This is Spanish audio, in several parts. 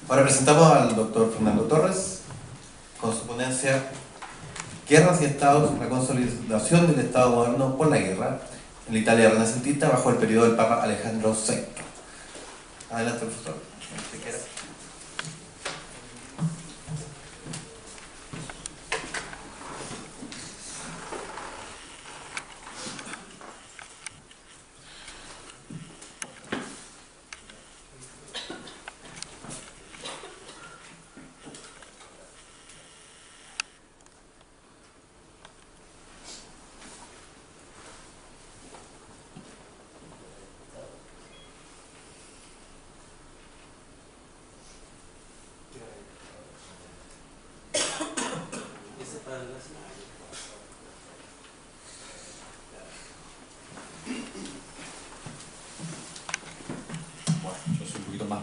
Ahora presentamos al doctor Fernando Torres con su ponencia Guerras y Estados, la consolidación del Estado moderno por la guerra en la Italia renacentista bajo el periodo del Papa Alejandro VI. Adelante, profesor. Si quiere.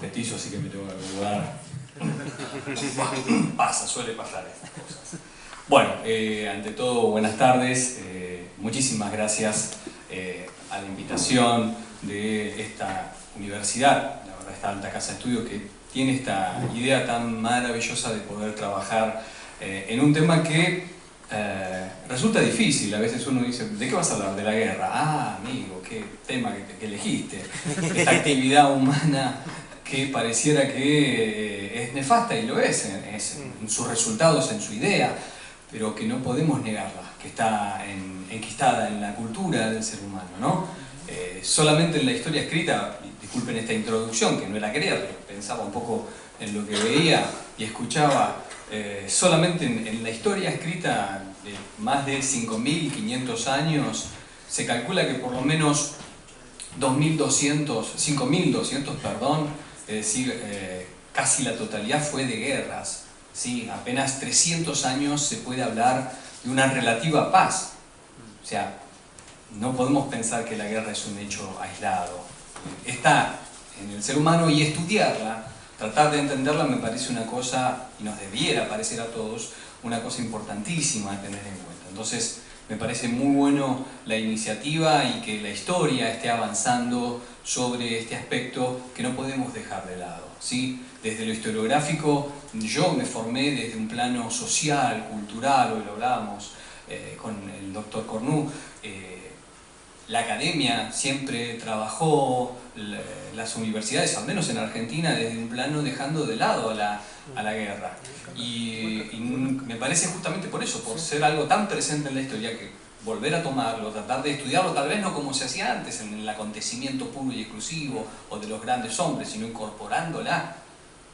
Petizo, así que me tengo que acomodar. Suele pasar estas cosas. Bueno, ante todo, buenas tardes. Muchísimas gracias a la invitación de esta universidad, la verdad, esta alta casa de estudios que tiene esta idea tan maravillosa de poder trabajar en un tema que resulta difícil. A veces uno dice, ¿de qué vas a hablar? De la guerra. Ah, amigo, qué tema que elegiste. Esta actividad humana que pareciera que es nefasta, y lo es en sus resultados, en su idea, pero que no podemos negarla, que está enquistada en la cultura del ser humano, ¿no? Solamente en la historia escrita, disculpen esta introducción, que no era querida, pero pensaba un poco en lo que veía y escuchaba, solamente en la historia escrita de más de 5.500 años, se calcula que por lo menos 5.200, perdón, es decir, casi la totalidad fue de guerras, ¿sí? Apenas 300 años se puede hablar de una relativa paz. O sea, no podemos pensar que la guerra es un hecho aislado. Está en el ser humano y estudiarla, tratar de entenderla, me parece una cosa, y nos debiera parecer a todos, una cosa importantísima a tener en cuenta. Entonces, me parece muy bueno la iniciativa y que la historia esté avanzando sobre este aspecto que no podemos dejar de lado, ¿sí? Desde lo historiográfico, yo me formé desde un plano social, cultural, hoy lo hablábamos con el doctor Cornu. La academia siempre trabajó, las universidades, al menos en Argentina, desde un plano dejando de lado a la guerra. Y me parece justamente por eso, por ser algo tan presente en la historia, que volver a tomarlo, tratar de estudiarlo, tal vez no como se hacía antes, en el acontecimiento puro y exclusivo, o de los grandes hombres, sino incorporándola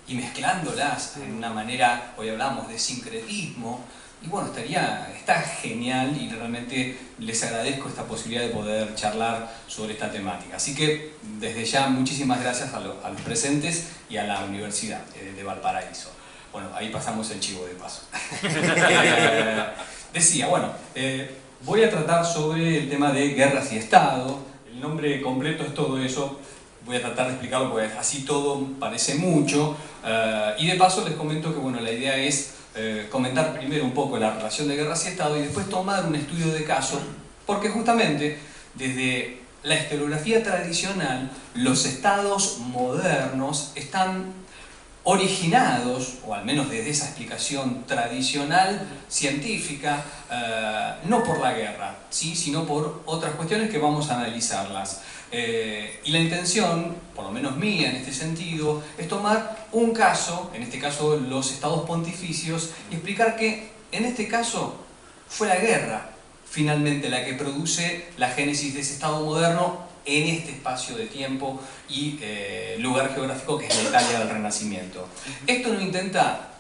y mezclándolas en una manera, hoy hablamos de sincretismo, y bueno, está genial, y realmente les agradezco esta posibilidad de poder charlar sobre esta temática. Así que, desde ya, muchísimas gracias a los presentes y a la Universidad de Valparaíso. Bueno, ahí pasamos el chivo de paso. Decía, bueno, voy a tratar sobre el tema de guerras y Estado. El nombre completo es todo eso. Voy a tratar de explicarlo porque así todo parece mucho. Y de paso les comento que bueno, la idea es comentar primero un poco la relación de guerras y Estado y después tomar un estudio de caso, porque justamente desde la historiografía tradicional los estados modernos están originados, o al menos desde esa explicación tradicional, científica, no por la guerra, ¿sí? Sino por otras cuestiones que vamos a analizarlas. Y la intención, por lo menos mía en este sentido, es tomar un caso, en este caso los estados pontificios, y explicar que en este caso fue la guerra finalmente la que produce la génesis de ese estado moderno en este espacio de tiempo y lugar geográfico que es la Italia del Renacimiento. Esto no intenta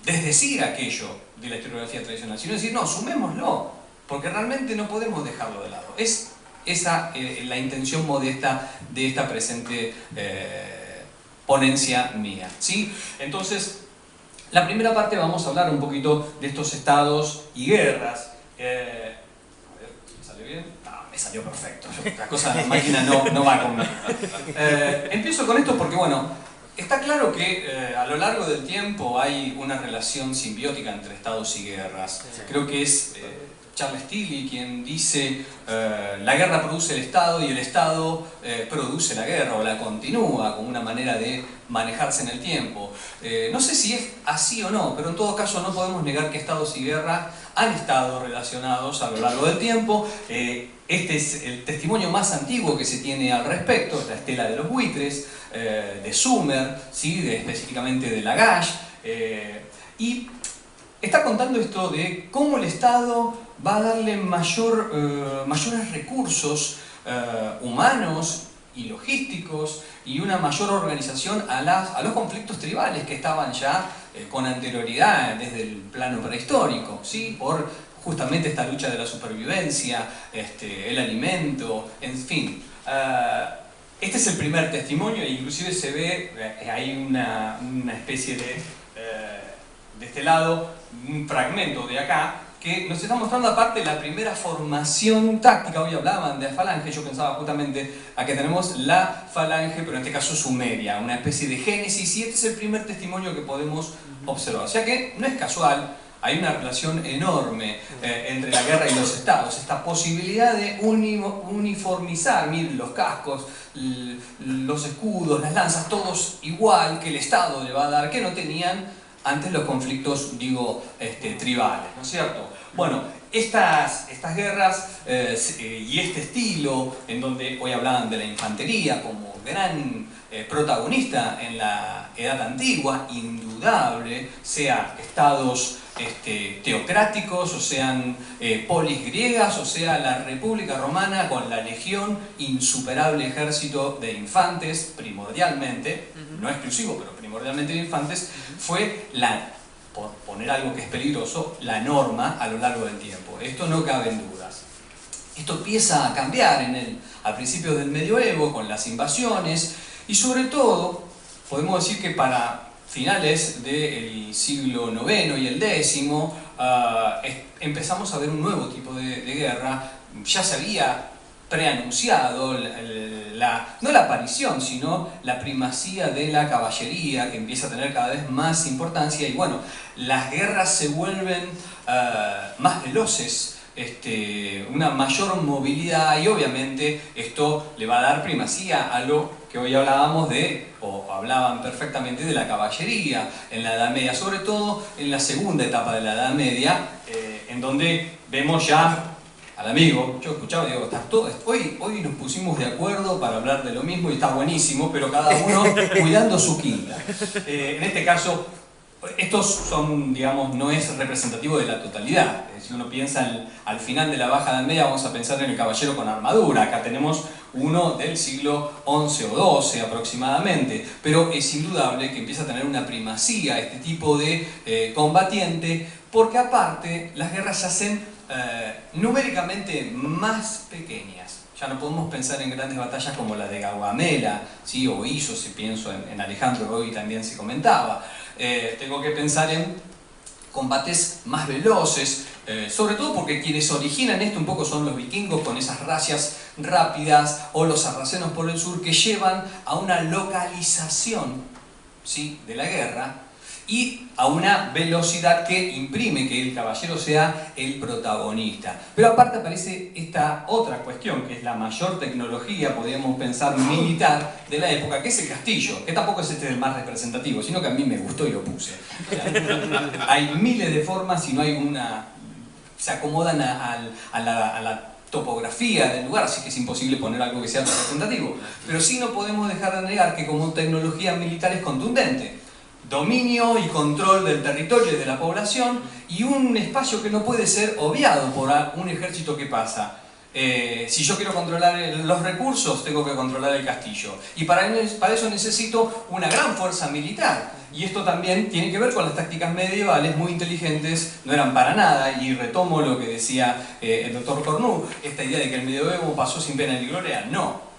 desdecir aquello de la historiografía tradicional, sino decir, no, sumémoslo, porque realmente no podemos dejarlo de lado. Es esa la intención modesta de esta presente ponencia mía, ¿sí? Entonces, la primera parte vamos a hablar un poquito de estos estados y guerras. A ver, ¿sale bien? Me salió perfecto. La cosa de la máquina no va conmigo. Empiezo con esto porque, bueno, está claro que a lo largo del tiempo hay una relación simbiótica entre estados y guerras. Creo que es Charles Tilly, quien dice la guerra produce el Estado y el Estado produce la guerra o la continúa como una manera de manejarse en el tiempo. No sé si es así o no, pero en todo caso no podemos negar que Estados y guerra han estado relacionados a lo largo del tiempo. Este es el testimonio más antiguo que se tiene al respecto, es la estela de los buitres, de Sumer, ¿sí? Específicamente de Lagash, y está contando esto de cómo el Estado va a darle mayores recursos humanos y logísticos y una mayor organización a los conflictos tribales que estaban ya con anterioridad desde el plano prehistórico, ¿sí? Por justamente esta lucha de la supervivencia, el alimento, en fin. Este es el primer testimonio e inclusive se ve, hay una especie de este lado, un fragmento de acá, que nos está mostrando aparte la primera formación táctica. Hoy hablaban de falange, yo pensaba justamente a que tenemos la falange, pero en este caso sumeria, una especie de génesis, y este es el primer testimonio que podemos observar. O sea que no es casual, hay una relación enorme entre la guerra y los estados, esta posibilidad de uniformizar, miren, los cascos, los escudos, las lanzas, todos igual que el estado le va a dar, que no tenían antes los conflictos, digo, tribales, ¿no es cierto? Bueno, estas guerras y este estilo, en donde hoy hablaban de la infantería como gran protagonista en la Edad Antigua, indudable, sea estados teocráticos, o sean polis griegas, o sea la República Romana con la legión, insuperable ejército de infantes, primordialmente, no exclusivo, pero primordialmente de infantes, fue por poner algo que es peligroso, la norma a lo largo del tiempo. Esto no cabe en dudas. Esto empieza a cambiar a principios del medioevo con las invasiones y sobre todo podemos decir que para finales del siglo IX y el X empezamos a ver un nuevo tipo de guerra. Ya se había preanunciado no la aparición, sino la primacía de la caballería, que empieza a tener cada vez más importancia, y bueno, las guerras se vuelven más veloces, una mayor movilidad, y obviamente esto le va a dar primacía a lo que hoy hablábamos o hablaban perfectamente de la caballería en la Edad Media, sobre todo en la segunda etapa de la Edad Media, en donde vemos ya al amigo. Yo escuchaba y digo, hoy nos pusimos de acuerdo para hablar de lo mismo y está buenísimo, pero cada uno cuidando su quinta. En este caso, estos son, digamos, no es representativo de la totalidad. Si uno piensa al final de la Baja Edad Media, vamos a pensar en el caballero con armadura. Acá tenemos uno del siglo XI o XII aproximadamente, pero es indudable que empieza a tener una primacía este tipo de combatiente, porque aparte las guerras se hacen numéricamente más pequeñas. Ya no podemos pensar en grandes batallas como la de Gaugamela, ¿sí? O Isos, si pienso en Alejandro, hoy también se comentaba. Tengo que pensar en combates más veloces, sobre todo porque quienes originan esto un poco son los vikingos con esas razias rápidas, o los sarracenos por el sur, que llevan a una localización, ¿sí?, de la guerra, y a una velocidad que imprime que el caballero sea el protagonista. Pero aparte aparece esta otra cuestión, que es la mayor tecnología, podríamos pensar, militar de la época, que es el castillo, que tampoco es el más representativo, sino que a mí me gustó y lo puse. O sea, hay miles de formas y no hay una... se acomodan a la topografía del lugar, así que es imposible poner algo que sea representativo. Pero sí no podemos dejar de negar que como tecnología militar es contundente. Dominio y control del territorio y de la población, y un espacio que no puede ser obviado por un ejército que pasa. Si yo quiero controlar los recursos, tengo que controlar el castillo. Y para eso necesito una gran fuerza militar. Y esto también tiene que ver con las tácticas medievales muy inteligentes, no eran para nada, y retomo lo que decía el doctor Cornu, esta idea de que el medioevo pasó sin pena ni gloria, no.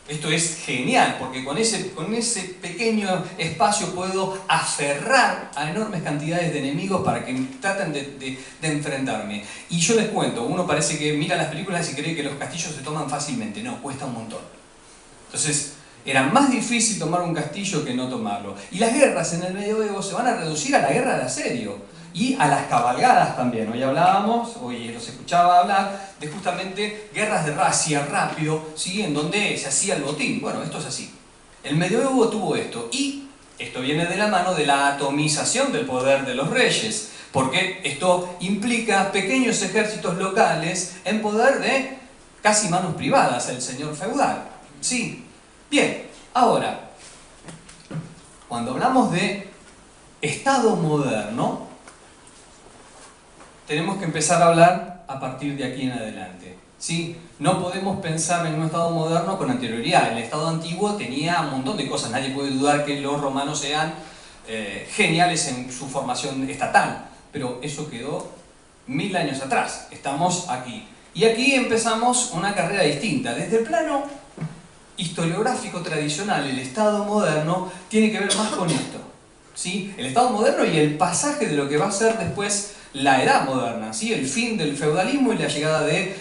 Esto es genial, porque con ese pequeño espacio puedo aferrar a enormes cantidades de enemigos para que traten de enfrentarme. Y yo les cuento, uno parece que mira las películas y cree que los castillos se toman fácilmente. No, cuesta un montón. Entonces, era más difícil tomar un castillo que no tomarlo. Y las guerras en el medioevo se van a reducir a la guerra de asedio. y a las cabalgadas también. Hoy los escuchaba hablar de justamente guerras de racia, rápido, ¿sí? En donde se hacía el botín. Bueno, esto es así. El medioevo tuvo esto, y esto viene de la mano de la atomización del poder de los reyes, porque esto implica pequeños ejércitos locales en poder de casi manos privadas, el señor feudal. Sí. Bien, ahora, cuando hablamos de Estado moderno, tenemos que empezar a hablar a partir de aquí en adelante. ¿Sí? No podemos pensar en un Estado moderno con anterioridad. El Estado antiguo tenía un montón de cosas. Nadie puede dudar que los romanos sean geniales en su formación estatal. Pero eso quedó 1000 años atrás. Estamos aquí. Y aquí empezamos una carrera distinta. Desde el plano historiográfico tradicional, el Estado moderno tiene que ver más con esto. ¿Sí? El Estado moderno y el pasaje de lo que va a ser después la Edad Moderna, ¿sí? El fin del feudalismo y la llegada de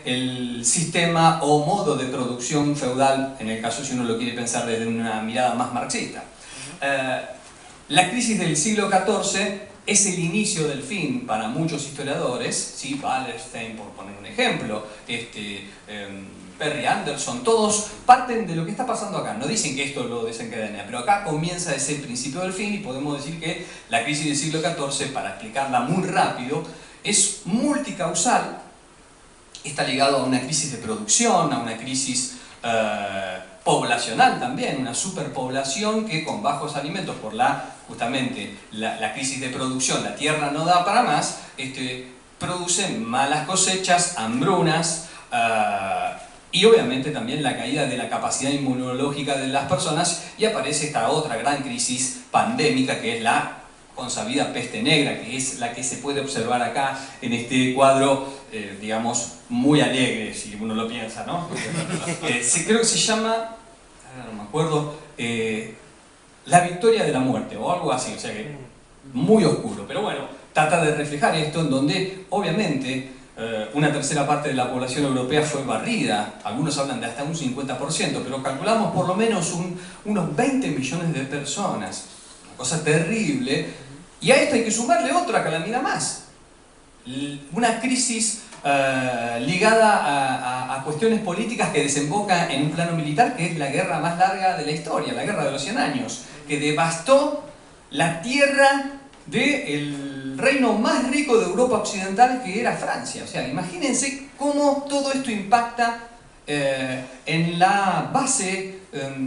el sistema o modo de producción feudal, en el caso si uno lo quiere pensar desde una mirada más marxista. La crisis del siglo XIV es el inicio del fin para muchos historiadores, ¿sí? Wallerstein, por poner un ejemplo, Perry Anderson, todos parten de lo que está pasando acá. No dicen que esto lo desencadena, pero acá comienza ese principio del fin, y podemos decir que la crisis del siglo XIV, para explicarla muy rápido, es multicausal. Está ligado a una crisis de producción, a una crisis poblacional también, una superpoblación que con bajos alimentos por justamente la crisis de producción, la tierra no da para más, produce malas cosechas, hambrunas, y obviamente también la caída de la capacidad inmunológica de las personas, y aparece esta otra gran crisis pandémica que es la consabida peste negra, que es la que se puede observar acá en este cuadro, digamos, muy alegre, si uno lo piensa, ¿no? Creo que se llama, ahora no me acuerdo, La victoria de la muerte o algo así, o sea que muy oscuro, pero bueno, trata de reflejar esto en donde obviamente una tercera parte de la población europea fue barrida. Algunos hablan de hasta un 50%, pero calculamos por lo menos unos 20 millones de personas. Una cosa terrible. Y a esto hay que sumarle otra calamidad más. Una crisis ligada a cuestiones políticas que desemboca en un plano militar, que es la guerra más larga de la historia, la guerra de los 100 años, que devastó la tierra del reino más rico de Europa Occidental, que era Francia. O sea, imagínense cómo todo esto impacta en la base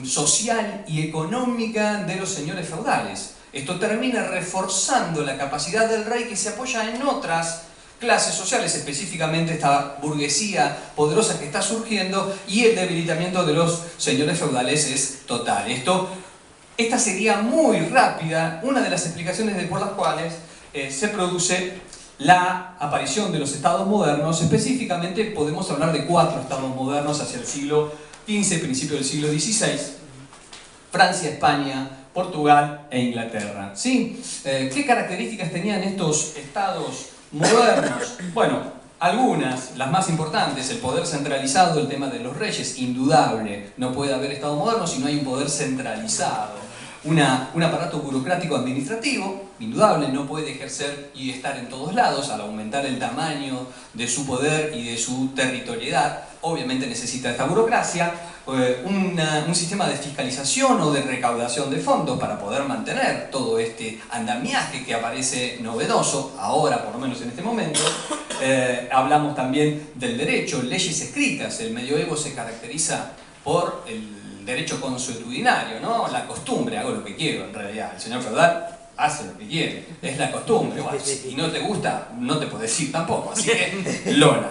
social y económica de los señores feudales. Esto termina reforzando la capacidad del rey, que se apoya en otras clases sociales, específicamente esta burguesía poderosa que está surgiendo, y el debilitamiento de los señores feudales es total. Esta sería muy rápida una de las explicaciones por las cuales se produce la aparición de los estados modernos. Específicamente podemos hablar de 4 estados modernos hacia el siglo XV, principio del siglo XVI: Francia, España, Portugal e Inglaterra. ¿Sí? ¿Qué características tenían estos estados modernos? Bueno, algunas, las más importantes: el poder centralizado, el tema de los reyes, indudable. No puede haber estado moderno si no hay un poder centralizado. Un aparato burocrático administrativo, indudable, no puede ejercer y estar en todos lados. Al aumentar el tamaño de su poder y de su territorialidad, obviamente necesita esta burocracia, un sistema de fiscalización o de recaudación de fondos para poder mantener todo este andamiaje que aparece novedoso, ahora por lo menos en este momento. Hablamos también del derecho, leyes escritas. El medioevo se caracteriza por el derecho consuetudinario, ¿no? La costumbre, hago lo que quiero en realidad. El señor feudal hace lo que quiere, es la costumbre. Bueno, si no te gusta, no te puedes ir tampoco, así que lona.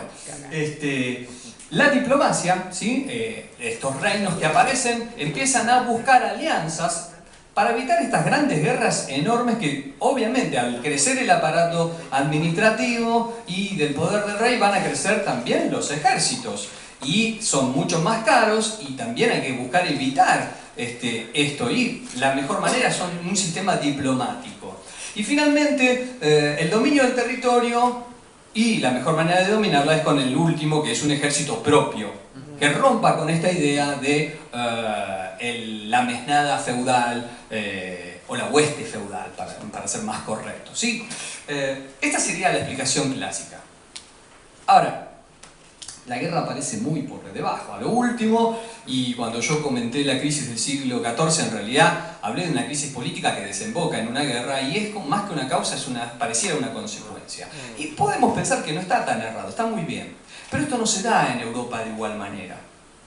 La diplomacia, ¿sí? Estos reinos que aparecen empiezan a buscar alianzas para evitar estas grandes guerras enormes que, obviamente, al crecer el aparato administrativo y del poder del rey, van a crecer también los ejércitos. Y son mucho más caros, y también hay que buscar evitar esto, y la mejor manera son un sistema diplomático. Y finalmente, el dominio del territorio, y la mejor manera de dominarla es con el último, que es un ejército propio, que rompa con esta idea de la mesnada feudal, o la hueste feudal, para ser más correcto, ¿sí? Esta sería la explicación clásica. Ahora, la guerra aparece muy por debajo, a lo último, y cuando yo comenté la crisis del siglo XIV, en realidad hablé de una crisis política que desemboca en una guerra, y es más que una causa, pareciera una consecuencia. Y podemos pensar que no está tan errado, está muy bien. Pero esto no se da en Europa de igual manera.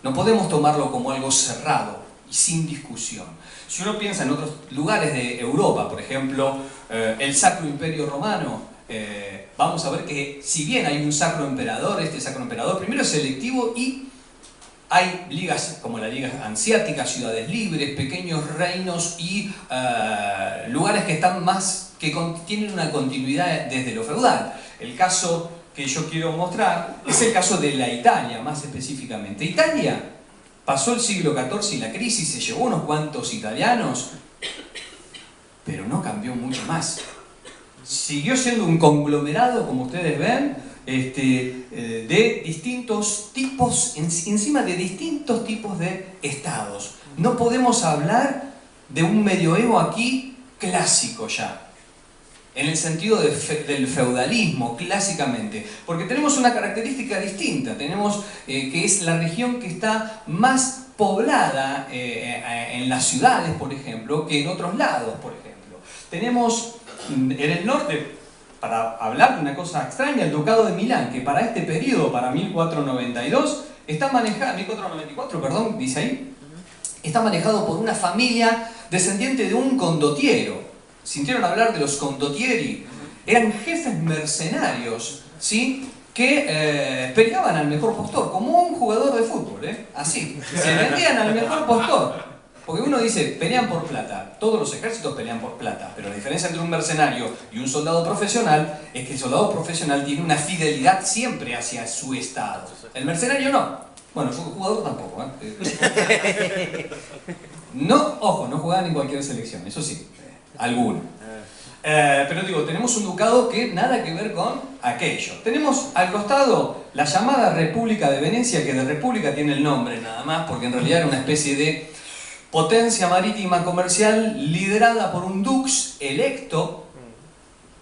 No podemos tomarlo como algo cerrado y sin discusión. Si uno piensa en otros lugares de Europa, por ejemplo, el Sacro Imperio Romano, vamos a ver que si bien hay un sacro emperador, este sacro emperador primero es selectivo y hay ligas como la Liga Hanseática, ciudades libres, pequeños reinos y lugares que están que tienen una continuidad desde lo feudal. El caso que yo quiero mostrar es el caso de la Italia, más específicamente. Italia pasó el siglo XIV y la crisis se llevó unos cuantos italianos, pero no cambió mucho más. Siguió siendo un conglomerado, como ustedes ven, de distintos tipos, encima de distintos tipos de estados. No podemos hablar de un medioevo aquí clásico ya, en el sentido del feudalismo, clásicamente, porque tenemos una característica distinta, tenemos que es la región que está más poblada en las ciudades, por ejemplo, que en otros lados, por ejemplo. Tenemos en el norte, para hablar de una cosa extraña, el Ducado de Milán, que para este periodo, para 1492, está manejado, 1494, perdón, dice ahí, está manejado por una familia descendiente de un condottiero. ¿Sintieron hablar de los condottieri? Eran jefes mercenarios, ¿sí?, que peleaban al mejor postor, como un jugador de fútbol, así. Se vendían al mejor postor. Porque uno dice, pelean por plata. Todos los ejércitos pelean por plata. Pero la diferencia entre un mercenario y un soldado profesional es que el soldado profesional tiene una fidelidad siempre hacia su estado. El mercenario no. Bueno, el jugador tampoco, No, ojo, no juegan en cualquier selección, eso sí. Alguno. Pero digo, tenemos un ducado que nada que ver con aquello. Tenemos al costado la llamada República de Venecia, que de república tiene el nombre nada más, porque en realidad era una especie de potencia marítima comercial liderada por un dux electo.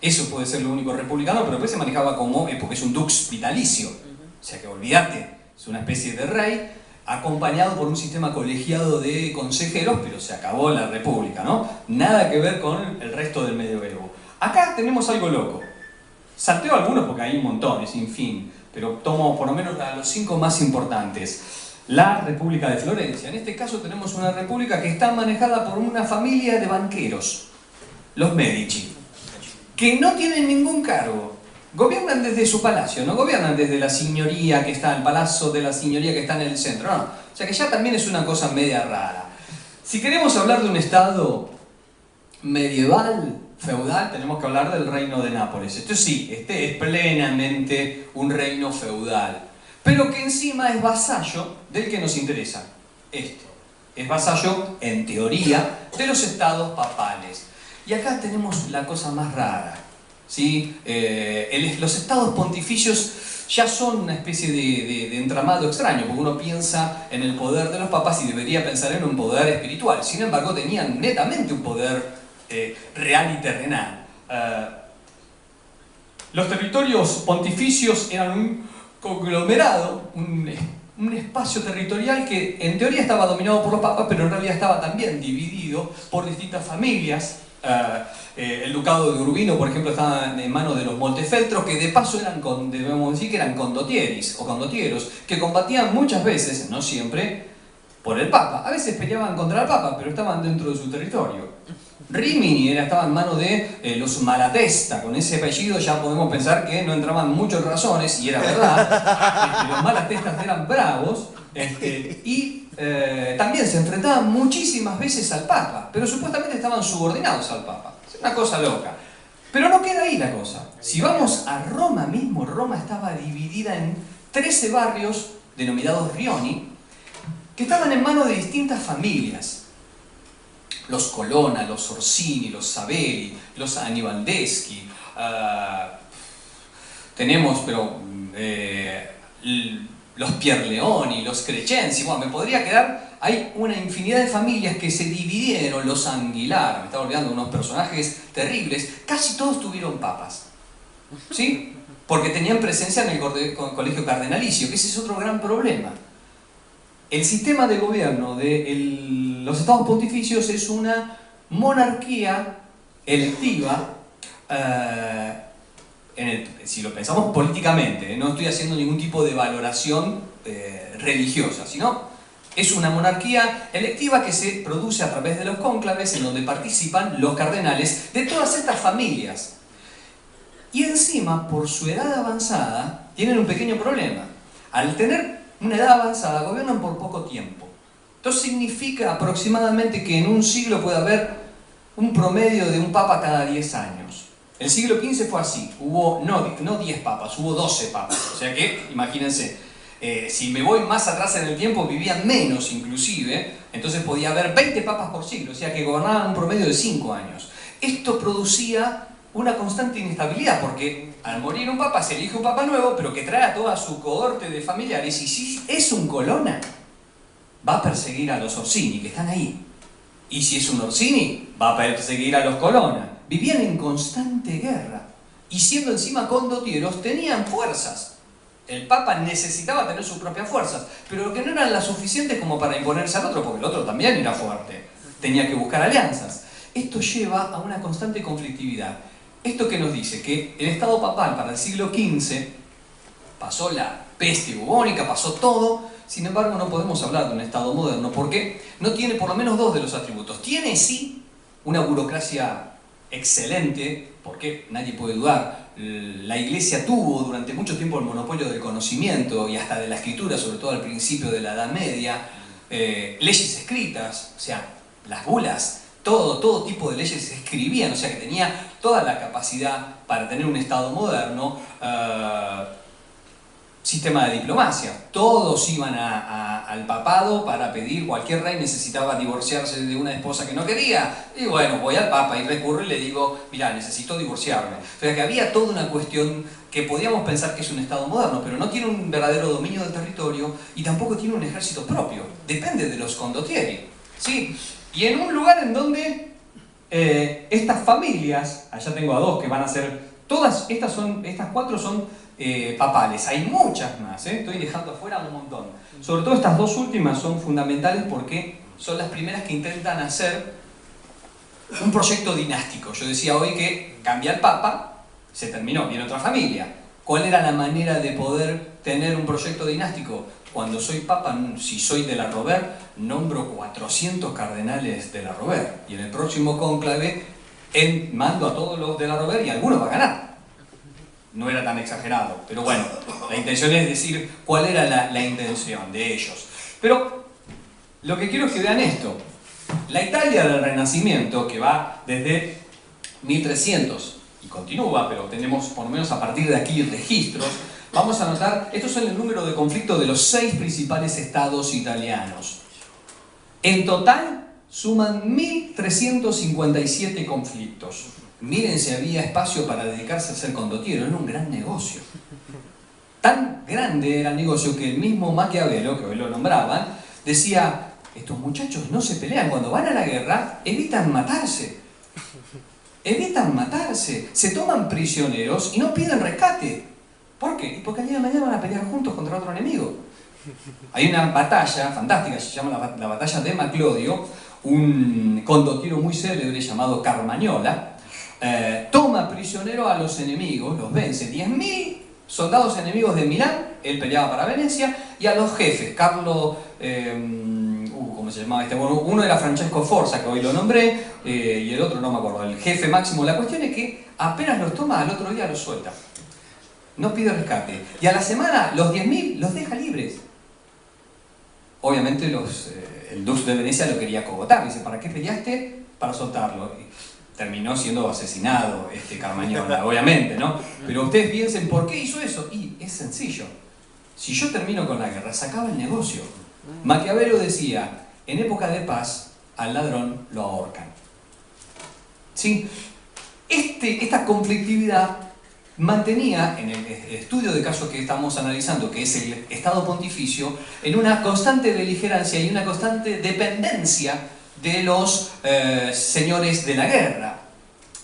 Eso puede ser lo único republicano, pero después se manejaba como, porque es un dux vitalicio. O sea que olvídate, es una especie de rey acompañado por un sistema colegiado de consejeros, pero se acabó la república, ¿no? Nada que ver con el resto del medioevo. Acá tenemos algo loco. Salteo algunos porque hay un montón, sin fin, pero tomo por lo menos a los 5 más importantes. La República de Florencia. En este caso tenemos una república que está manejada por una familia de banqueros, los Medici, que no tienen ningún cargo. Gobiernan desde su palacio, no gobiernan desde la signoría que está, el palacio de la signoría que está en el centro, no. O sea que ya también es una cosa media rara. Si queremos hablar de un estado medieval, feudal, tenemos que hablar del reino de Nápoles. Esto sí, este es plenamente un reino feudal, pero que encima es vasallo del que nos interesa. Esto es vasallo, en teoría, de los estados papales. Y acá tenemos la cosa más rara. ¿Sí? Los estados pontificios ya son una especie de entramado extraño, porque uno piensa en el poder de los papas y debería pensar en un poder espiritual. Sin embargo, tenían netamente un poder real y terrenal. Los territorios pontificios eran un conglomerado, un espacio territorial que en teoría estaba dominado por los papas, pero en realidad estaba también dividido por distintas familias. El ducado de Urbino, por ejemplo, estaba en manos de los Montefeltro, que de paso debemos decir que eran condottieris o condottieros, que combatían muchas veces, no siempre, por el Papa. A veces peleaban contra el Papa, pero estaban dentro de su territorio. Rimini estaba en manos de los Malatesta. Con ese apellido ya podemos pensar que no entraban muchas razones, y era verdad. Los Malatestas eran bravos, y también se enfrentaban muchísimas veces al Papa, pero supuestamente estaban subordinados al Papa. Es una cosa loca. Pero no queda ahí la cosa. Si vamos a Roma mismo, Roma estaba dividida en 13 barrios denominados rioni, que estaban en manos de distintas familias. Los Colonna, los Orsini, los Savelli, los Anibaldeschi. Tenemos, los Pierleoni, los Crescenzi. Bueno, me podría quedar. Hay una infinidad de familias que se dividieron, los Anguilar, me estaba olvidando de unos personajes terribles. Casi todos tuvieron papas. ¿sí? Porque tenían presencia en el colegio cardenalicio, que ese es otro gran problema. El sistema de gobierno de los estados pontificios es una monarquía electiva, si lo pensamos políticamente, no estoy haciendo ningún tipo de valoración religiosa, sino es una monarquía electiva que se produce a través de los cónclaves en donde participan los cardenales de todas estas familias. Y encima, por su edad avanzada, tienen un pequeño problema. Al tener una edad avanzada, gobiernan por poco tiempo. Esto significa aproximadamente que en un siglo puede haber un promedio de un papa cada 10 años. El siglo XV fue así, hubo no 10 papas, hubo 12 papas. O sea que, imagínense, si me voy más atrás en el tiempo, vivían menos inclusive, entonces podía haber 20 papas por siglo, o sea que gobernaban un promedio de 5 años. Esto producía una constante inestabilidad, porque al morir un papa se elige un papa nuevo, pero que trae a toda su cohorte de familiares, y si es un Colonna, va a perseguir a los Orsini, que están ahí. Y si es un Orsini, va a perseguir a los Colonna. Vivían en constante guerra, y siendo encima condotieros, tenían fuerzas. El Papa necesitaba tener sus propias fuerzas, pero que no eran las suficientes como para imponerse al otro, porque el otro también era fuerte. Tenía que buscar alianzas. Esto lleva a una constante conflictividad. ¿Esto qué nos dice? Que el Estado papal para el siglo XV pasó la peste bubónica, pasó todo, sin embargo no podemos hablar de un Estado moderno porque no tiene por lo menos dos de los atributos. Tiene sí una burocracia excelente, porque nadie puede dudar, la Iglesia tuvo durante mucho tiempo el monopolio del conocimiento y hasta de la escritura, sobre todo al principio de la Edad Media, leyes escritas, o sea, las bulas, todo tipo de leyes se escribían, o sea que tenía toda la capacidad para tener un Estado moderno. Sistema de diplomacia, todos iban al papado para pedir, cualquier rey necesitaba divorciarse de una esposa que no quería, y bueno, voy al papa y recurro y le digo, mira, necesito divorciarme. O sea que había toda una cuestión que podíamos pensar que es un Estado moderno, pero no tiene un verdadero dominio del territorio y tampoco tiene un ejército propio, depende de los condottieri, ¿sí? Y en un lugar en donde estas familias, allá tengo a dos que van a ser, estas cuatro son papales, hay muchas más, estoy dejando afuera un montón. Sobre todo estas dos últimas son fundamentales porque son las primeras que intentan hacer un proyecto dinástico. Yo decía hoy que cambia el papa, se terminó, viene otra familia. ¿Cuál era la manera de poder tener un proyecto dinástico? Cuando soy papa, si soy de la Robert, nombro 400 cardenales de la Robert y en el próximo cónclave mando a todos los de la Robert y alguno va a ganar. No era tan exagerado, pero bueno, la intención es decir cuál era la intención de ellos. Pero lo que quiero es que vean esto. La Italia del Renacimiento, que va desde 1300 y continúa, pero tenemos por lo menos a partir de aquí registros, vamos a notar, estos son el número de conflictos de los 6 principales estados italianos. En total suman 1357 conflictos. Miren si había espacio para dedicarse a ser condottiero, era un gran negocio. Tan grande era el negocio que el mismo Maquiavelo, que hoy lo nombraban, decía, estos muchachos no se pelean, cuando van a la guerra evitan matarse. Evitan matarse, se toman prisioneros y no piden rescate. ¿Por qué? Porque el día de mañana van a pelear juntos contra otro enemigo. Hay una batalla fantástica, se llama la batalla de Maclodio, un condottiero muy célebre llamado Carmagnola, toma prisionero a los enemigos, los vence, 10.000 soldados enemigos de Milán, él peleaba para Venecia, y a los jefes, Carlo, ¿cómo se llamaba este? Bueno, uno era Francesco Forza, que hoy lo nombré, y el otro no me acuerdo, el jefe máximo. La cuestión es que apenas los toma, al otro día los suelta. No pide rescate. Y a la semana, los 10.000 los deja libres. Obviamente el Dux de Venecia lo quería cogotar. Dice, ¿para qué peleaste? Para soltarlo. Y terminó siendo asesinado Carmagnola, obviamente, ¿no? Pero ustedes piensen, ¿por qué hizo eso? Y es sencillo. Si yo termino con la guerra, se acaba el negocio. Maquiavelo decía, en época de paz, al ladrón lo ahorcan. ¿Sí? Esta conflictividad mantenía, en el estudio de casos que estamos analizando, que es el Estado Pontificio, en una constante beligerancia y una constante dependencia de los señores de la guerra.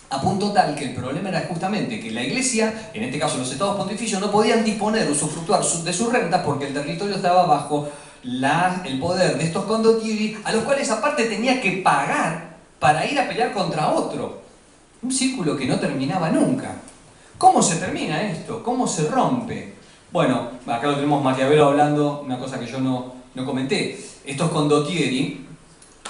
a punto tal que el problema era justamente que la Iglesia, en este caso los estados pontificios, no podían disponer, usufructuar de sus rentas porque el territorio estaba bajo el poder de estos condottieri, a los cuales aparte tenía que pagar para ir a pelear contra otro. Un círculo que no terminaba nunca. ¿Cómo se termina esto? ¿Cómo se rompe? Bueno, acá lo tenemos Maquiavelo hablando, una cosa que yo no comenté. Estos condottieri,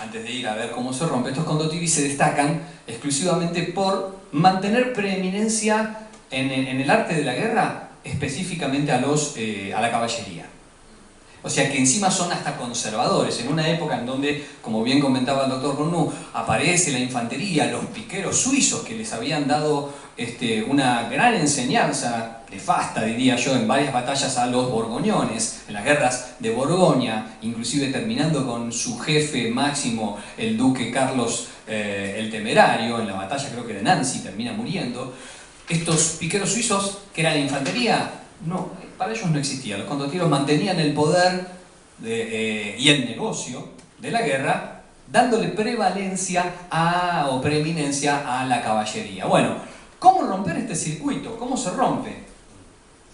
antes de ir a ver cómo se rompe, estos condottieri se destacan exclusivamente por mantener preeminencia en el arte de la guerra, específicamente a la caballería. O sea que encima son hasta conservadores, en una época en donde, como bien comentaba el doctor Cornu, aparece la infantería, los piqueros suizos que les habían dado una gran enseñanza, nefasta diría yo, en varias batallas a los borgoñones, en las guerras de Borgoña, inclusive terminando con su jefe máximo, el duque Carlos el Temerario, en la batalla creo que de Nancy, termina muriendo. Estos piqueros suizos, que eran infantería, no, para ellos no existía. Los condottieros mantenían el poder y el negocio de la guerra, dándole prevalencia o preeminencia a la caballería. Bueno, ¿cómo romper este circuito? ¿Cómo se rompe?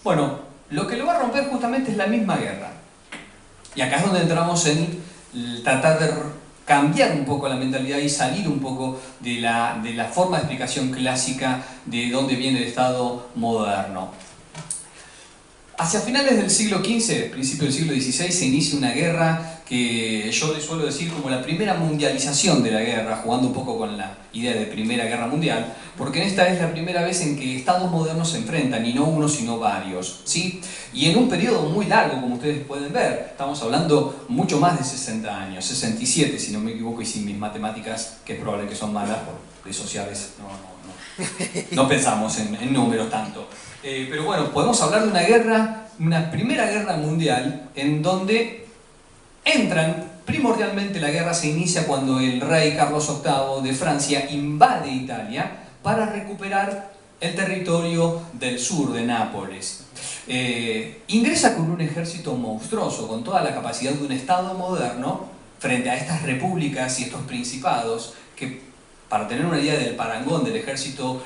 Bueno, lo que lo va a romper justamente es la misma guerra. Y acá es donde entramos en tratar de cambiar un poco la mentalidad y salir un poco de la forma de explicación clásica de dónde viene el Estado moderno. Hacia finales del siglo XV, principio del siglo XVI, se inicia una guerra que yo le suelo decir como la primera mundialización de la guerra, jugando un poco con la idea de Primera Guerra Mundial, porque esta es la primera vez en que estados modernos se enfrentan, y no uno sino varios, ¿sí? Y en un periodo muy largo, como ustedes pueden ver, estamos hablando mucho más de 60 años, 67 si no me equivoco, y sin mis matemáticas, que es probable que son malas, de sociales no pensamos en números tanto. Pero bueno, podemos hablar de una guerra, una primera guerra mundial, en donde primordialmente la guerra se inicia cuando el rey Carlos VIII de Francia invade Italia para recuperar el territorio del sur de Nápoles. Ingresa con un ejército monstruoso, con toda la capacidad de un Estado moderno, frente a estas repúblicas y estos principados que, para tener una idea del parangón del ejército,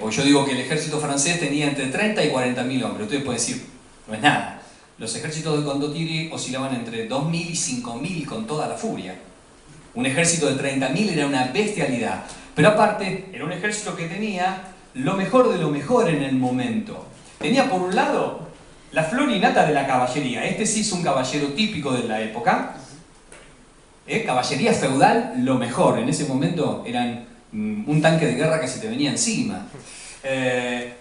pues yo digo que el ejército francés tenía entre 30 y 40.000 hombres. Ustedes pueden decir, no es nada. Los ejércitos de condottieri oscilaban entre 2.000 y 5.000 con toda la furia. Un ejército de 30.000 era una bestialidad. Pero aparte, era un ejército que tenía lo mejor de lo mejor en el momento. Tenía por un lado la flor y nata de la caballería. Este sí es un caballero típico de la época. Caballería feudal, lo mejor. En ese momento eran un tanque de guerra que se te venía encima.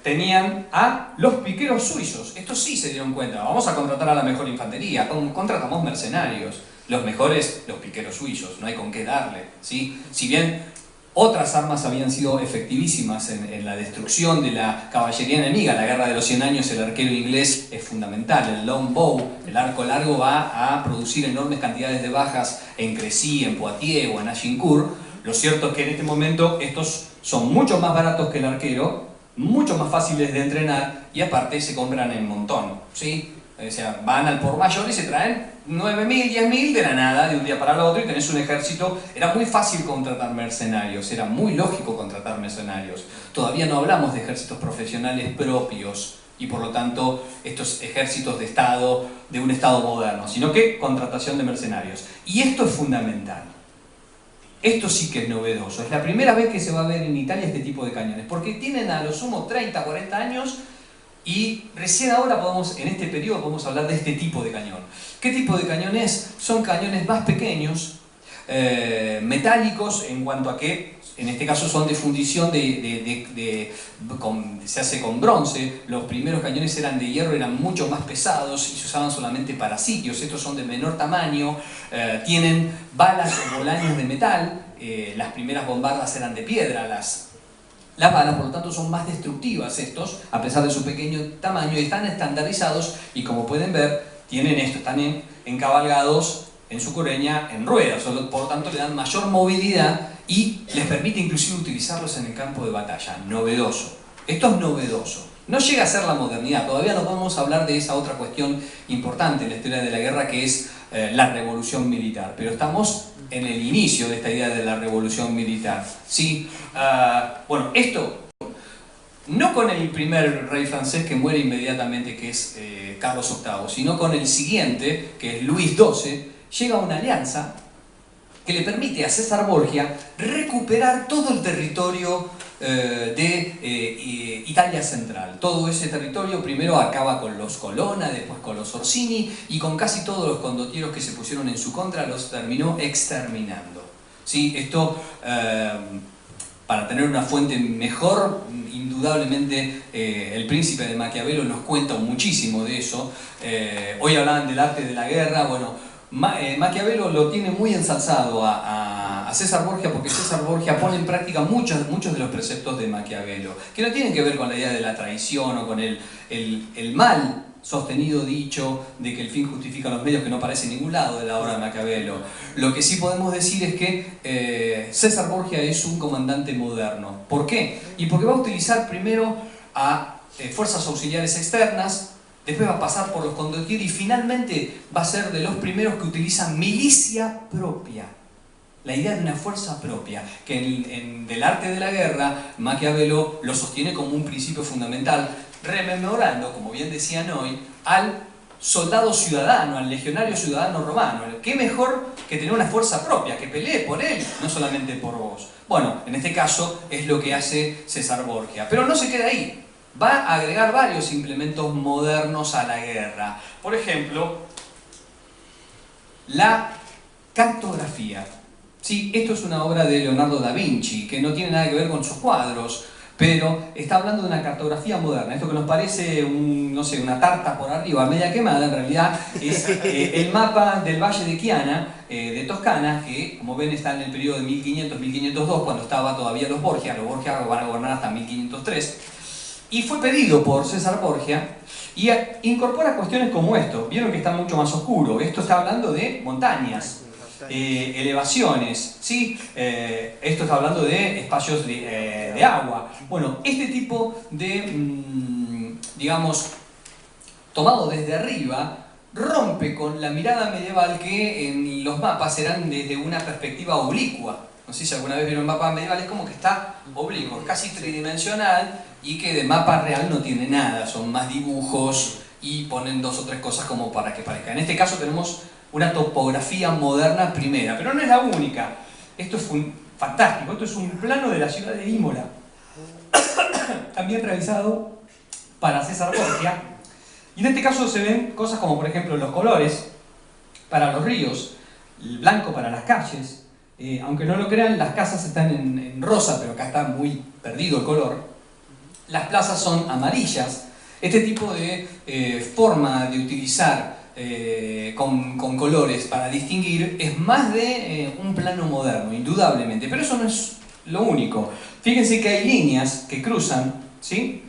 Tenían a los piqueros suizos. Estos sí se dieron cuenta. Vamos a contratar a la mejor infantería. Contratamos mercenarios. Los mejores, los piqueros suizos. No hay con qué darle, ¿sí? Si bien otras armas habían sido efectivísimas en la destrucción de la caballería enemiga. La guerra de los 100 años, el arquero inglés es fundamental. El long bow, el arco largo, va a producir enormes cantidades de bajas en Crecy, en Poitiers o en Agincourt. Lo cierto es que en este momento estos son mucho más baratos que el arquero, mucho más fáciles de entrenar y aparte se compran en montón, ¿sí? O sea, van al por mayor y se traen 9.000, 10.000 de la nada, de un día para el otro, y tenés un ejército. Era muy fácil contratar mercenarios, era muy lógico contratar mercenarios. Todavía no hablamos de ejércitos profesionales propios y por lo tanto estos ejércitos de Estado, de un Estado moderno, sino que contratación de mercenarios. Y esto es fundamental. Esto sí que es novedoso. Es la primera vez que se va a ver en Italia este tipo de cañones, porque tienen a lo sumo 30, 40 años. Y recién ahora en este periodo podemos hablar de este tipo de cañón. ¿Qué tipo de cañones? Son cañones más pequeños, metálicos, en cuanto a que, en este caso son de fundición, se hace con bronce. Los primeros cañones eran de hierro, eran mucho más pesados y se usaban solamente para sitios. Estos son de menor tamaño, tienen balas o bolaños de metal. Las primeras bombardas eran de piedra, las balas, por lo tanto, son más destructivas estos, a pesar de su pequeño tamaño, y están estandarizados y, como pueden ver, tienen esto, están encabalgados en su cureña en ruedas, por lo tanto le dan mayor movilidad y les permite inclusive utilizarlos en el campo de batalla. Novedoso. Esto es novedoso. No llega a ser la modernidad, todavía no podemos hablar de esa otra cuestión importante en la historia de la guerra, que es la revolución militar, pero estamos en el inicio de esta idea de la revolución militar. ¿Sí? Bueno, esto no con el primer rey francés que muere inmediatamente, que es Carlos VIII, sino con el siguiente, que es Luis XII, llega a una alianza que le permite a César Borgia recuperar todo el territorio de Italia central. Todo ese territorio primero acaba con los Colonna, después con los Orsini, y con casi todos los condottieros que se pusieron en su contra los terminó exterminando. ¿Sí? Esto, para tener una fuente mejor, indudablemente el Príncipe de Maquiavelo nos cuenta muchísimo de eso. Hoy hablaban del arte de la guerra. Bueno, Maquiavelo lo tiene muy ensalzado a César Borgia, porque César Borgia pone en práctica muchos de los preceptos de Maquiavelo, que no tienen que ver con la idea de la traición o con el mal sostenido dicho de que el fin justifica los medios, que no aparece en ningún lado de la obra de Maquiavelo. Lo que sí podemos decir es que César Borgia es un comandante moderno. ¿Por qué? Y porque va a utilizar primero a fuerzas auxiliares externas, después va a pasar por los condottieri y finalmente va a ser de los primeros que utilizan milicia propia. La idea de una fuerza propia, que del arte de la guerra, Maquiavelo lo sostiene como un principio fundamental, rememorando, como bien decían hoy, al soldado ciudadano, al legionario ciudadano romano. ¿Qué mejor que tener una fuerza propia, que pelee por él, no solamente por vos? Bueno, en este caso es lo que hace César Borgia. Pero no se queda ahí. Va a agregar varios implementos modernos a la guerra. Por ejemplo, la cartografía. Sí, esto es una obra de Leonardo da Vinci, que no tiene nada que ver con sus cuadros, pero está hablando de una cartografía moderna. Esto que nos parece no sé, una tarta por arriba, media quemada, en realidad es el mapa del Valle de Chiana, de Toscana, que como ven está en el periodo de 1500-1502, cuando estaba todavía los Borgia. Los Borgia van a gobernar hasta 1503. Y fue pedido por César Borgia y incorpora cuestiones como esto. Vieron que está mucho más oscuro. Esto está hablando de montañas, elevaciones, ¿sí? Esto está hablando de espacios de agua. Bueno, este tipo de, digamos, tomado desde arriba, rompe con la mirada medieval que en los mapas eran desde una perspectiva oblicua. No sé si alguna vez vieron mapas medievales, como que está oblicuo, casi tridimensional, y que de mapa real no tiene nada, son más dibujos y ponen dos o tres cosas como para que parezca. En este caso tenemos una topografía moderna primera, pero no es la única. Esto es fantástico, esto es un plano de la ciudad de Imola, también realizado para César Borgia, y en este caso se ven cosas como por ejemplo los colores para los ríos, el blanco para las calles. Aunque no lo crean, las casas están en rosa, pero acá está muy perdido el color. Las plazas son amarillas. Este tipo de forma de utilizar con colores para distinguir es más de un plano moderno, indudablemente. Pero eso no es lo único. Fíjense que hay líneas que cruzan, ¿sí?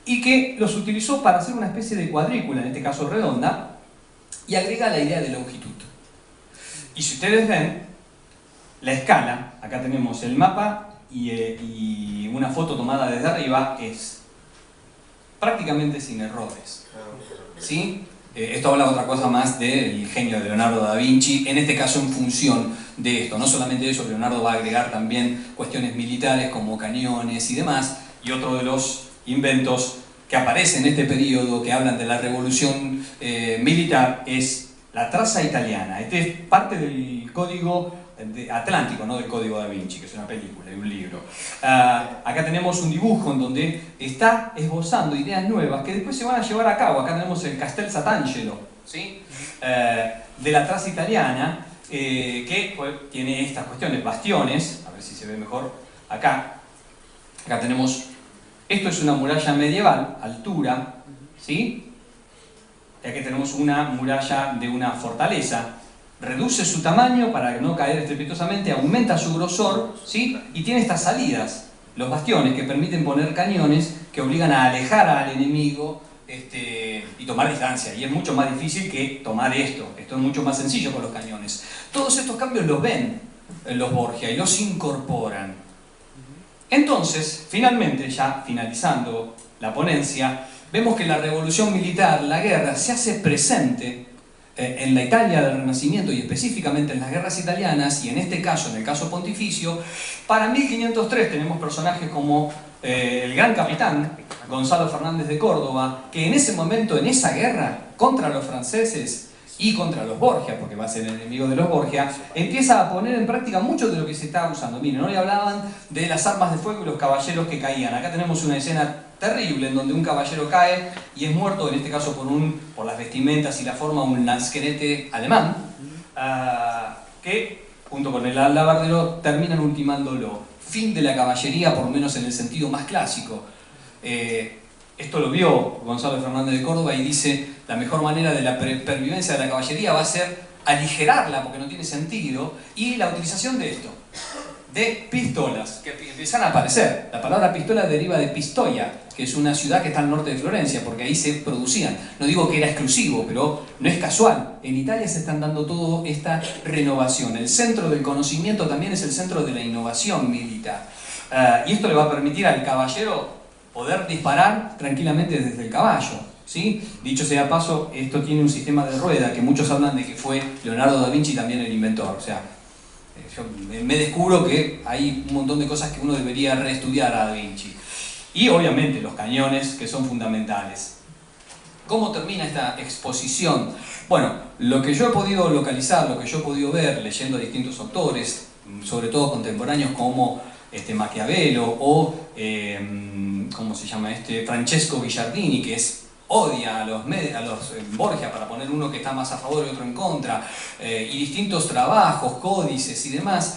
Y que los utilizó para hacer una especie de cuadrícula, en este caso redonda, y agrega la idea de longitud. Y si ustedes ven la escala, acá tenemos el mapa y una foto tomada desde arriba, es prácticamente sin errores, ¿sí? Esto habla de otra cosa más del genio de Leonardo da Vinci, en este caso en función de esto. No solamente eso, Leonardo va a agregar también cuestiones militares como cañones y demás, y otro de los inventos que aparece en este periodo que hablan de la revolución militar es la traza italiana. Este es parte del código Atlántico, no del Código da Vinci, que es una película y un libro. Acá tenemos un dibujo en donde está esbozando ideas nuevas que después se van a llevar a cabo. Acá tenemos el Castel Sant'Angelo, ¿sí? De la traza italiana, que pues, tiene estas cuestiones, bastiones, a ver si se ve mejor acá. Acá tenemos, esto es una muralla medieval, altura, ¿sí? Y aquí tenemos una muralla de una fortaleza. Reduce su tamaño para no caer estrepitosamente, aumenta su grosor, ¿sí? Y tiene estas salidas, los bastiones, que permiten poner cañones que obligan a alejar al enemigo y tomar distancia. Y es mucho más difícil que tomar esto. Esto es mucho más sencillo con los cañones. Todos estos cambios los ven los Borgia y los incorporan. Entonces, finalmente, ya finalizando la ponencia, vemos que la revolución militar, la guerra, se hace presente en la Italia del Renacimiento y específicamente en las guerras italianas, y en este caso, en el caso pontificio, para 1503 tenemos personajes como el gran capitán Gonzalo Fernández de Córdoba, que en ese momento, en esa guerra contra los franceses y contra los Borgia, porque va a ser el enemigo de los Borgia, empieza a poner en práctica mucho de lo que se estaba usando. Miren, hoy hablaban de las armas de fuego y los caballeros que caían. Acá tenemos una escena terrible en donde un caballero cae y es muerto, en este caso por las vestimentas y la forma, un lanzquenete alemán, que junto con el alabardero terminan ultimándolo. Fin de la caballería, por lo menos en el sentido más clásico. Esto lo vio Gonzalo Fernández de Córdoba y dice: la mejor manera de la pervivencia de la caballería va a ser aligerarla, porque no tiene sentido, y la utilización de esto, de pistolas, que empiezan a aparecer. La palabra pistola deriva de Pistoia, que es una ciudad que está al norte de Florencia, porque ahí se producían. No digo que era exclusivo, pero no es casual. En Italia se están dando toda esta renovación. El centro del conocimiento también es el centro de la innovación militar. Y esto le va a permitir al caballero poder disparar tranquilamente desde el caballo, ¿sí? Dicho sea paso, esto tiene un sistema de rueda que muchos hablan de que fue Leonardo da Vinci también el inventor. O sea, yo me descubro que hay un montón de cosas que uno debería reestudiar a Da Vinci. Y obviamente los cañones, que son fundamentales. ¿Cómo termina esta exposición? Bueno, lo que yo he podido localizar, lo que yo he podido ver leyendo a distintos autores, sobre todo contemporáneos como Maquiavelo o ¿cómo se llama Francesco Guicciardini, que odia a los Borgia, para poner uno que está más a favor y otro en contra, y distintos trabajos, códices y demás,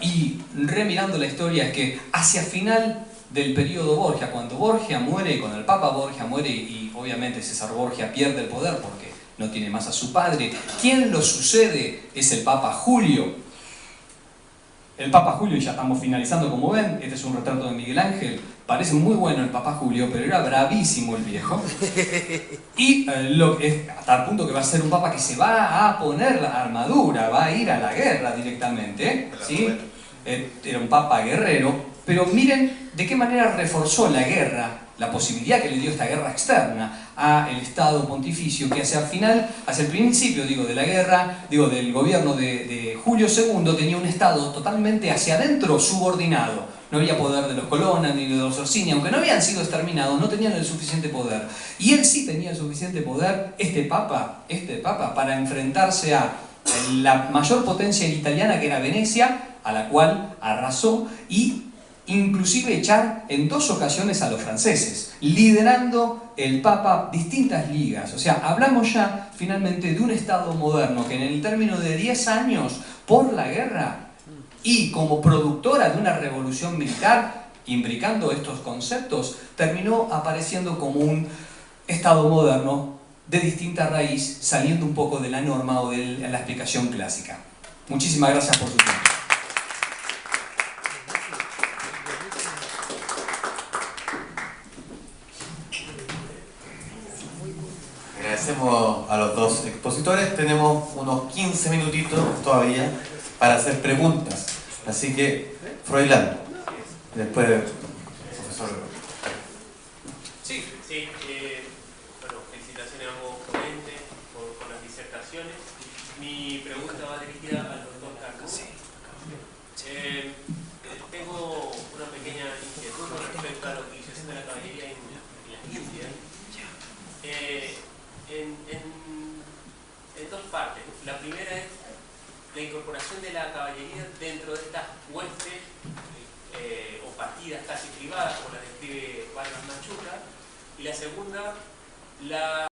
y remirando la historia, es que hacia final del periodo Borgia, cuando Borgia muere, cuando el Papa Borgia muere y obviamente César Borgia pierde el poder porque no tiene más a su padre, quien lo sucede es el Papa Julio. El Papa Julio, y ya estamos finalizando como ven, este es un retrato de Miguel Ángel, parece muy bueno el Papa Julio, pero era bravísimo el viejo. Y hasta el punto que va a ser un papa que se va a poner la armadura, va a ir a la guerra directamente, ¿sí? Era un papa guerrero, pero miren de qué manera reforzó la guerra, la posibilidad que le dio esta guerra externa al Estado pontificio, que hacia el principio, de la guerra, del gobierno de Julio II, tenía un Estado totalmente hacia adentro subordinado. No había poder de los Colonna ni de los Orsini, aunque no habían sido exterminados, no tenían el suficiente poder. Y él sí tenía el suficiente poder, este papa, para enfrentarse a la mayor potencia italiana, que era Venecia, a la cual arrasó, y inclusive echar en 2 ocasiones a los franceses, liderando el Papa distintas ligas. O sea, hablamos ya finalmente de un Estado moderno que en el término de 10 años, por la guerra y como productora de una revolución militar, imbricando estos conceptos, terminó apareciendo como un Estado moderno de distinta raíz, saliendo un poco de la norma o de la explicación clásica. Muchísimas gracias por su tiempo. Agradecemos a los dos expositores. Tenemos unos 15 minutitos todavía para hacer preguntas. Así que, Froilán, después profesor. Sí, bueno, felicitaciones a ambos ponentes por las disertaciones. Mi pregunta va dirigida al doctor Carlos. Tengo una pequeña inquietud con respecto a la utilización de la caballería en las Indias. En 2 partes. La primera es la incorporación de la caballería dentro de estas huestes o partidas casi privadas, como las describe Vargas Machuca. Y la segunda, la